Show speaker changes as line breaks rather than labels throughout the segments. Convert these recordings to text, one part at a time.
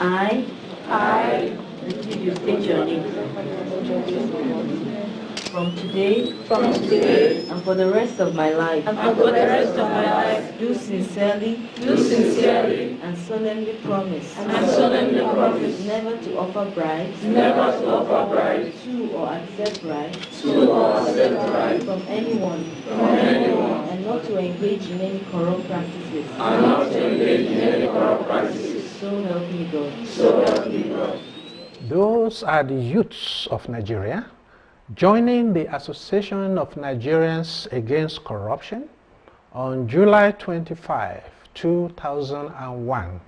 I, until you state your name. From today, and for the rest of my life, do sincerely, and solemnly promise, never to offer bribes, to or accept bribes, from anyone, and not to engage in any corrupt practices. So help me God.
Those are the youths of Nigeria joining the Association of Nigerians Against Corruption on July 25, 2001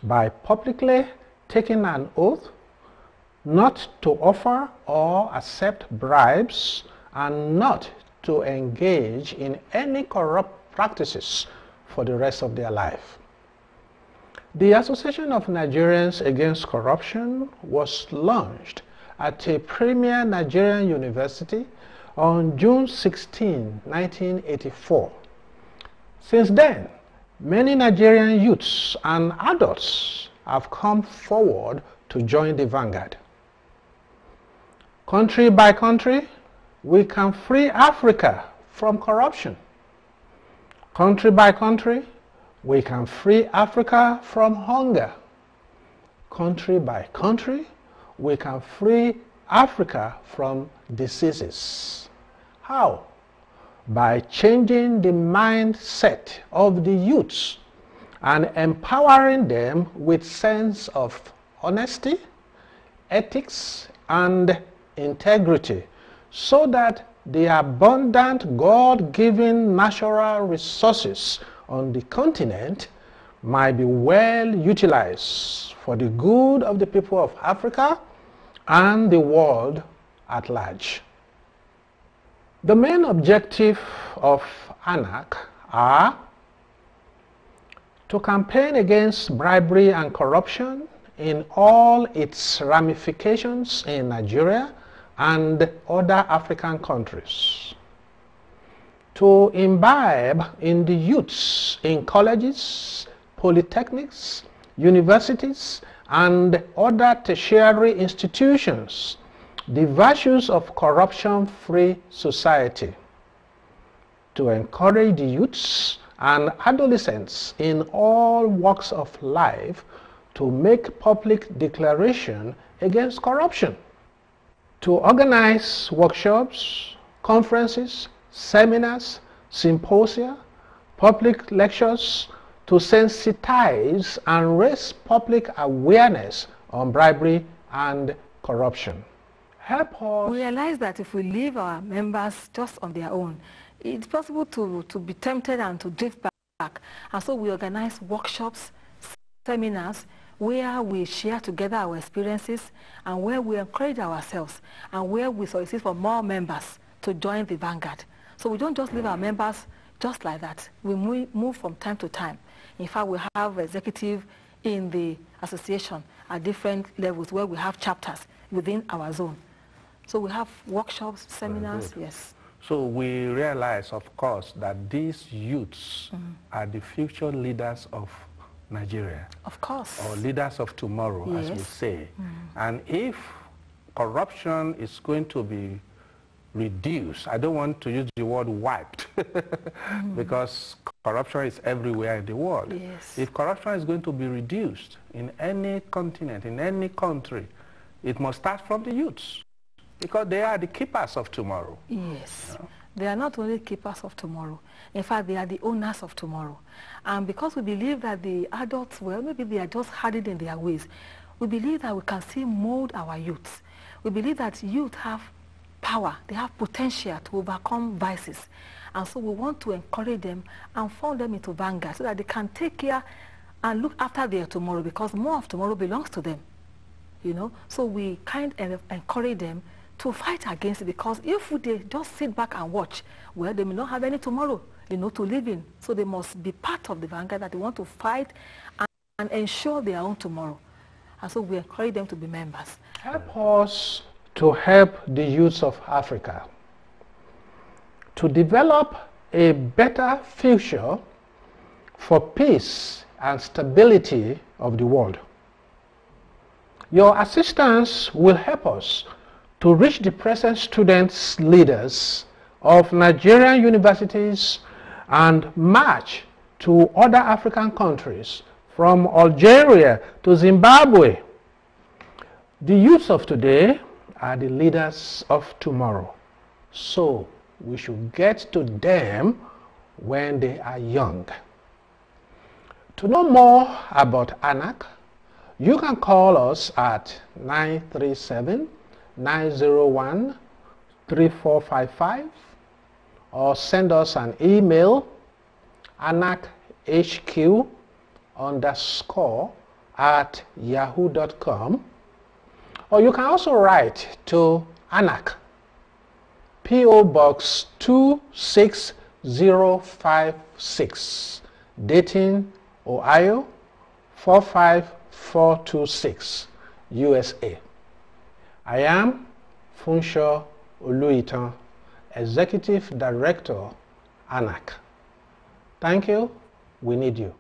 by publicly taking an oath not to offer or accept bribes and not to engage in any corrupt practices for the rest of their life. The Association of Nigerians Against Corruption was launched at a premier Nigerian university on June 16, 1984. Since then, many Nigerian youths and adults have come forward to join the vanguard. Country by country, we can free Africa from corruption. Country by country, we can free Africa from hunger. Country by country, we can free Africa from diseases. How? By changing the mindset of the youths and empowering them with sense of honesty, ethics, and integrity, so that the abundant God-given natural resources on the continent might be well utilized for the good of the people of Africa and the world at large. The main objective of ANAC are to campaign against bribery and corruption in all its ramifications in Nigeria and other African countries, to imbibe in the youths in colleges, polytechnics, universities, and other tertiary institutions the virtues of corruption-free society, to encourage the youths and adolescents in all walks of life to make public declaration against corruption, to organize workshops, conferences, seminars, symposia, public lectures to sensitize and raise public awareness on bribery and corruption. Help us.
We realize that if we leave our members just on their own, it's possible to be tempted and to drift back. And so we organize workshops, seminars, where we share together our experiences and where we encourage ourselves and where we solicit for more members to join the vanguard. So we don't just leave our members just like that. We move from time to time. In fact, we have executive in the association at different levels where we have chapters within our zone. So we have workshops, seminars, yes.
So we realize, of course, that these youths are the future leaders of Nigeria.
Of course.
Or leaders of tomorrow, yes, as we say. And if corruption is going to be reduced, I don't want to use the word wiped, because corruption is everywhere in the world.
Yes.
If corruption is going to be reduced in any continent, in any country, it must start from the youths, because they are the keepers of tomorrow.
Yes. You know? They are not only keepers of tomorrow. In fact, they are the owners of tomorrow. And because we believe that the adults, well, maybe they are just hardened in their ways, we believe that we can still mold our youths. We believe that youth have power, they have potential to overcome vices. And so we want to encourage them and form them into vanguard so that they can take care and look after their tomorrow, because more of tomorrow belongs to them. You know, so we kind of encourage them to fight against it, because if they just sit back and watch, well, they may not have any tomorrow, you know, to live in. So they must be part of the vanguard that they want to fight and ensure their own tomorrow. And so we encourage them to be members.
Help us to help the youths of Africa to develop a better future for peace and stability of the world. Your assistance will help us to reach the present students leaders of Nigerian universities and march to other African countries from Algeria to Zimbabwe. The youth of today are the leaders of tomorrow, so we should get to them when they are young. To know more about ANAC, you can call us at 937-901-3455 or send us an email anachhq_@yahoo.com, or you can also write to ANAC, P.O. Box 26056, Dayton, Ohio 45426, USA. I am Funsho Oluitan, Executive Director, ANAC. Thank you. We need you.